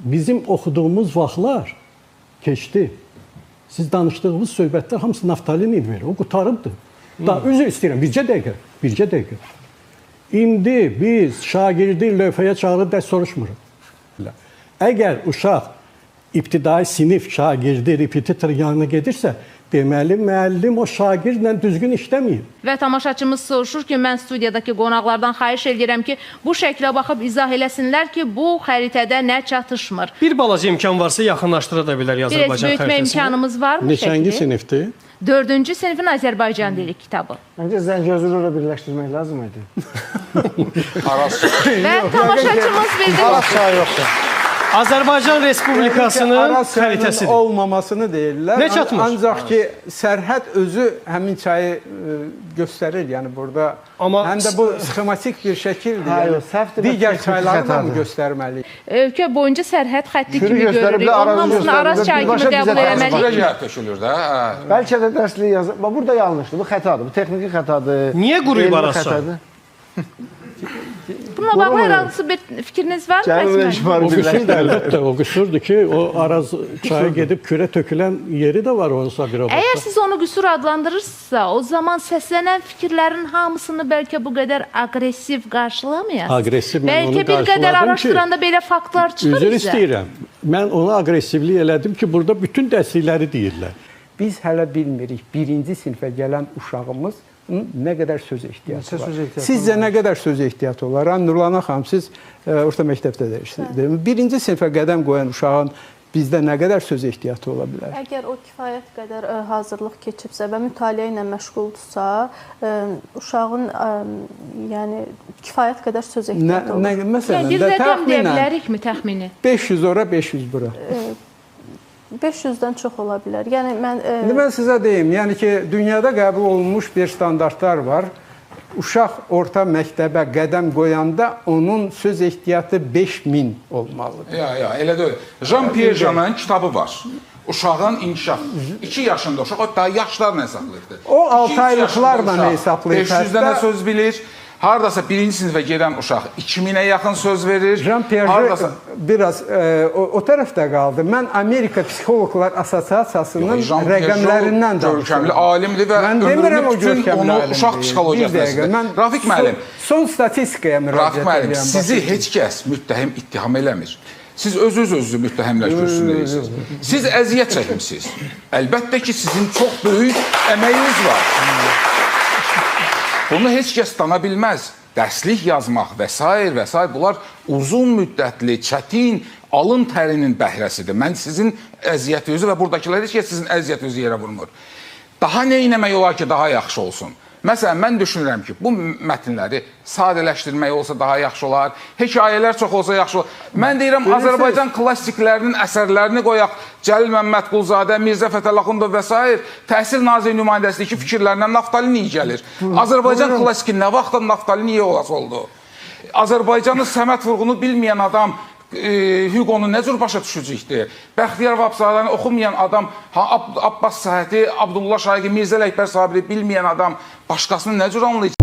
bizim oxuduğumuz vaxtlar keçdi. Siz danışdığınız söhbətlər hamısı naftalin verir. O qutarıbdır. Da üzr istəyirəm, bircə dəqiqə. İndi biz şagirdi lövhəyə çağırıb dərs soruşmuruq. Əgər uşaq ibtidai sinif şagirdi repetitor yanına gedirsə, deməli müəllim o şagirdlə düzgün işləməyib. Və tamaşaçımız soruşur ki, mən studiyadakı qonaqlardan xahiş edirəm ki, bu şəklə baxıb izah eləsinlər ki, bu xəritədə nə çatışmır. Bir balaca imkan varsa yaxınlaşdıra da bilər Azərbaycan xəritəsini. Biraz böyütmə imkanımız var mı şəkli? Neçənci sinifdir? 4-cü sinifin Azərbaycan dili kitabı. Məncə Zəngəzurla birləşdirmək lazım idi. Və tamaşaçımız bildirir. Arasça yoxdur. Azərbaycan Respublikasının xəritəsidir. Olmamasını deyirlər. Nə çatmır? Ancaq ki, sərhəd özü həmin çayı göstərir. Yəni burada həm də bu sxematik bir şəkildir. Digər çayları da mı göstərməliyik? Ölkə boyunca sərhəd xətti kimi görürük. Olmamasını Araz çayı kimi qəbul eləməliyik. Bəlkə də dərsliyi yazır. Burada yanlışdır. Bu xətadır. Bu texniki xətadır. Niyə quruyub Araz çayı? Bununla bağlı hər hansı bir fikriniz var mı? O qüsurdur, əlbəttə. O qüsurdur ki, o Araz çayı gedib kürə tökülən yeri də var onun Sabirabadda. Əgər siz onu qüsur adlandırırsınızsa, o zaman səslənən fikirlərin hamısını bəlkə bu qədər aqressiv qarşılamayasınız. Aqressiv mən onu bəlkə bir qədər araşdıranda belə faktlar çıxır üzr bizə. istəyirəm. Mən ona aqressivlik elədim ki, burada bütün dərslikləri deyirlər. Biz hələ bilmirik, birinci sinifə gələn uşağımız nə qədər söz ehtiyatı var. Sizcə nə qədər söz ehtiyatı olar? Nurlana xanım, siz orta məktəbdə deyirsiniz. Birinci sinifə qədəm qoyan uşağın bizdə nə qədər söz ehtiyatı ola bilər? Əgər o kifayət qədər hazırlıq keçibsə və mütaliə ilə məşğuldursa, uşağın yəni kifayət qədər söz ehtiyatı olur. Məsələn, Bir rəqəm deyə bilərikmi təxmini? 500 ora, 500 bura. 500-dən çox ola bilər. Yəni mən sizə deyim, yəni ki, dünyada qəbul olunmuş bir standartlar var. Uşaq orta məktəbə qədəm qoyanda onun söz ehtiyatı 5000 olmalıdır. Elə deyil. Jean-Pierre Jean'ın kitabı var. Uşağın inkişaf. 2 yaşında uşaq, daha yaşlarla hesablayırdı. O 6 aylıqlarla hesablayır. 500-dən söz bilir. Haradasa birinci sinifə gedən uşaq 2000-ə yaxın söz verir. Jean-Pierre biraz o tərəfdə qaldı. Mən Amerika Psixologlar Assosiasiyasının rəqəmlərindən danışıyorum. Görkəmli alimdir və ömrünü bütün onu uşaq psixologiyasında. Rafiq müəllim, son statistikaya müraciət edirəm. Sizi heç kəs müttəhim ittiham eləmir. Siz özünüzü müttəhimlər kürsüsündə deyirsiniz. Siz əziyyət çəkmişsiniz. Əlbəttə ki, sizin çox böyük əməyiniz var. Bunu heç kəs dana bilməz. Dərslik yazmaq və s. bunlar uzun müddətli, çətin, alın tərinin bəhrəsidir. Mən sizin əziyyətinizi və buradakılar heç kəs sizin əziyyətinizi yerə vurmur. Daha nə etmək olar ki, daha yaxşı olsun? Məsələn, mən düşünürəm ki, bu mətnləri sadələşdirmək olsa daha yaxşı olar, hekayələr çox olsa yaxşı olar. Mən deyirəm, Azərbaycan klassiklərinin əsərlərini qoyaq, Cəlil Məmmədquluzadə, Mirzə Fətəli Axundov və s. Təhsil Naziri nümayəndəsindəki fikirlərlə naftalin iyi gəlir. Azərbaycan klassiki nə vaxtdan naftalin iyi olası oldu? Azərbaycanın Səməd Vurğunu bilməyən adam Hugo'nu nə cür başa düşəcəkdir? Bəxtiyar Vahabzadəni oxumayan adam, Abbas Səhəti, Abdullah Şaiqi, Mirzə Ələkbər Sabiri bilməyən adam başqasını nə cür anlayacaq?